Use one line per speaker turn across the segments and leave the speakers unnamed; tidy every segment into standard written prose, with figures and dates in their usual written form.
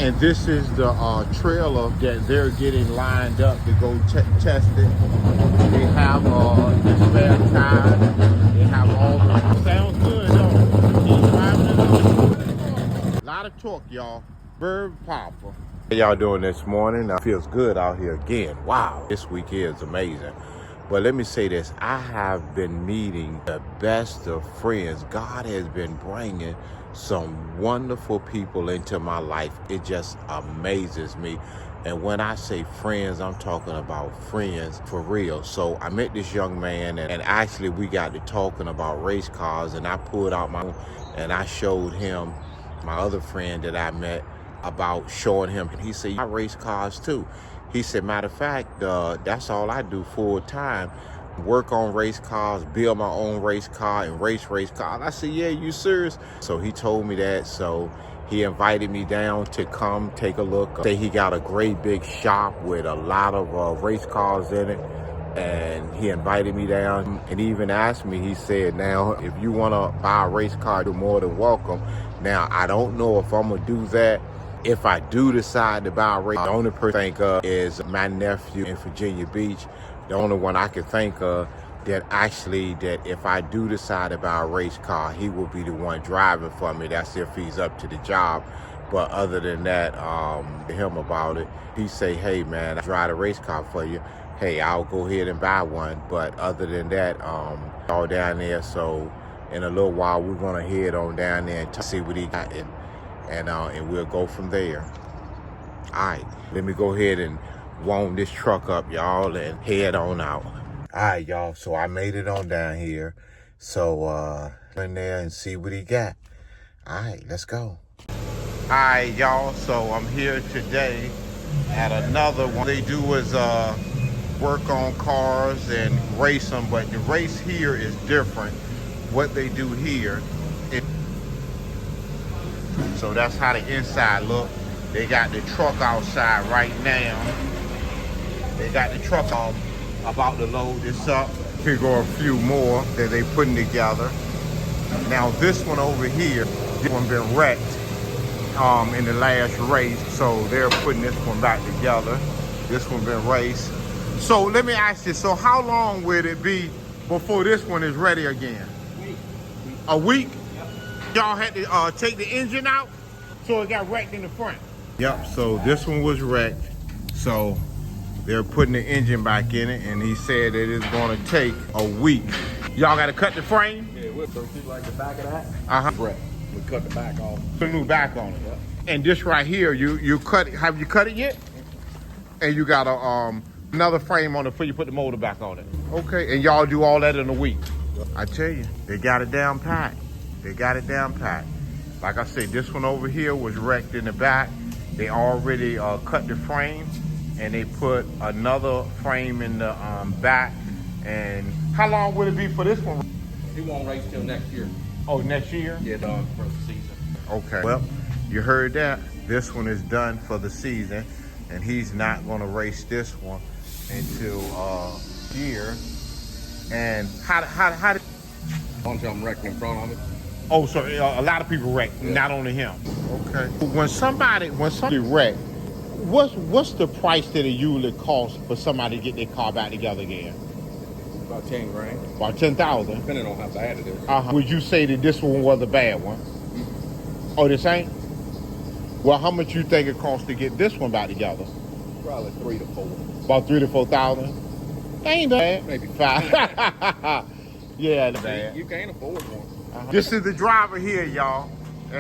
And this is the trailer that they're getting lined up to go test it. They have the spare tires. They have all the... Sounds good, though. Keep driving it up. A lot of torque, y'all. Very powerful. How y'all doing this morning? It feels good out here again. Wow, this week is amazing. But let me say this. I have been meeting the best of friends. God has been bringing some wonderful people into my life. It just amazes me. And when I say friends, I'm talking about friends for real. So I met this young man, and actually we got to talking about race cars, and I pulled out my, and I showed him my other friend that I met about showing him. He said, I race cars too. He said, matter of fact, that's all I do full time. Work on race cars, build my own race car, and race cars. I said, yeah, you serious? So he told me that. So he invited me down to come take a look. Say he got a great big shop with a lot of race cars in it. And he invited me down and even asked me, he said, now, if you want to buy a race car, you're more than welcome. Now, I don't know if I'm going to do that. If I do decide to buy a race, the only person I think of is my nephew in Virginia Beach. The only one I can think of that if I do decide to buy a race car, he will be the one driving for me. That's if he's up to the job. But other than that, him about it, he say, hey man, I drive a race car for you. Hey, I'll go ahead and buy one. But other than that, all down there. So in a little while, we're gonna head on down there and see what he got, and we'll go from there. All right, let me go ahead and warm this truck up, y'all, and head on out. All right, y'all. So I made it on down here. So in there and see what he got. All right, let's go. All right, y'all. So I'm here today at another one. They do is work on cars and race them, but the race here is different. What they do here, so that's how the inside look. They got the truck outside right now. They got the truck about to load this up. Here go a few more that they putting together. Now this one over here, this one been wrecked in the last race, so they're putting this one back together. This one been raced. So let me ask you, so how long will it be before this one is ready again? A week? Yep. Y'all had to take the engine out, so it got wrecked in the front. Yep, so this one was wrecked. So they're putting the engine back in it, and he said that it's gonna take a week. Y'all gotta cut the frame?
Yeah, we'll see like the back of that.
Right.
We cut the back off.
Put a new back on it.
Yep.
And this right here, you cut it, have you cut it yet? And you got another frame on it before you put the motor back on it. Okay, and y'all do all that in a week.
Yep.
I tell you, they got it down pat. They got it down pat. Like I said, this one over here was wrecked in the back. They already cut the frame, and they put another frame in the back. And how long will it be for this one?
It won't race till next year.
Oh, next year?
Yeah, done for the season.
Okay. Well, you heard that. This one is done for the season, and he's not going to race this one until year. And how did?
Bunch of them wrecked in front of it.
Oh, so a lot of people wrecked, yeah. Not only him. Okay. When somebody wrecked, what's the price that it usually costs for somebody to get their car back together again?
About 10 grand.
About 10,000.
Depending on how bad it is.
Would you say that this one was a bad one? Mm-hmm. Oh, this ain't? Well, how much you think it costs to get this one back together?
Probably 3 to 4.
About 3 to 4,000. Ain't bad.
Maybe
5. Yeah, that's bad.
You can't afford one.
This is the driver here, y'all.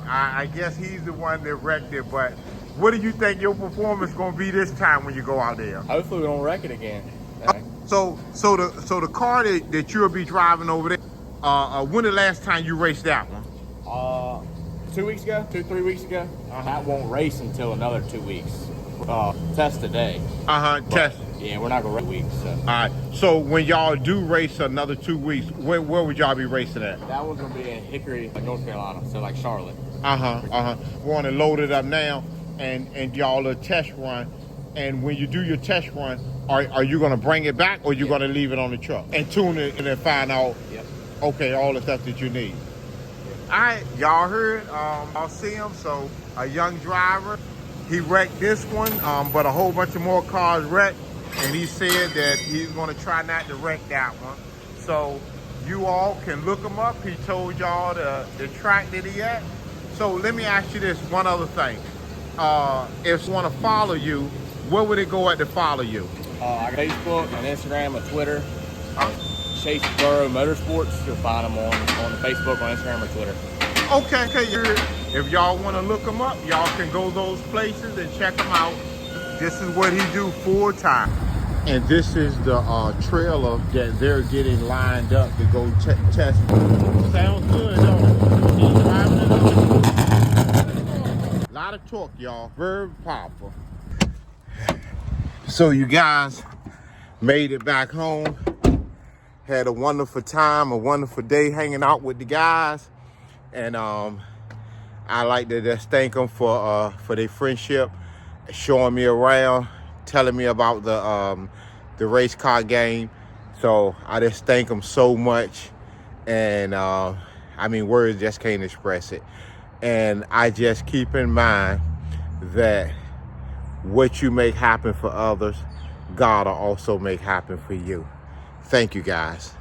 I guess he's the one that wrecked it, but what do you think your performance gonna be this time when you go out there?
Hopefully we don't wreck it again.
So the car that you'll be driving over there, when the last time you raced that one?
2 weeks ago, 2-3 weeks ago. That won't race until another 2 weeks. Test today.
Test.
Yeah, we're not gonna race weeks. So.
All right. So when y'all do race another 2 weeks, where would y'all be racing at?
That one's gonna be in Hickory, North Carolina. So like Charlotte.
We want to load it up now, and y'all a test run. And when you do your test run, are you gonna bring it back, or you gonna leave it on the truck and tune it and then find out?
Yep.
Okay, all the stuff that you need. All right, y'all heard. I'll see him. So a young driver He wrecked this one, but a whole bunch of more cars wrecked. And he said that he's gonna try not to wreck that one. So you all can look him up. He told y'all the track that he at. So let me ask you this one other thing. If you wanna follow you, where would it go at to follow you?
I got Facebook and Instagram and Twitter. Chase Burrow Motorsports. You'll find them on Facebook, on Instagram, or Twitter.
Okay, if y'all want to look him up, y'all can go those places and check him out. This is what he do full time. And this is the trailer that they're getting lined up to go test. Sounds good, don't it? He's driving it up. A lot of torque, y'all. Very powerful. So you guys made it back home. Had a wonderful time, a wonderful day hanging out with the guys. And I like to just thank them for their friendship, showing me around, telling me about the race car game. So I just thank them so much. And I mean, words just can't express it. And I just keep in mind that what you make happen for others, God will also make happen for you. Thank you, guys.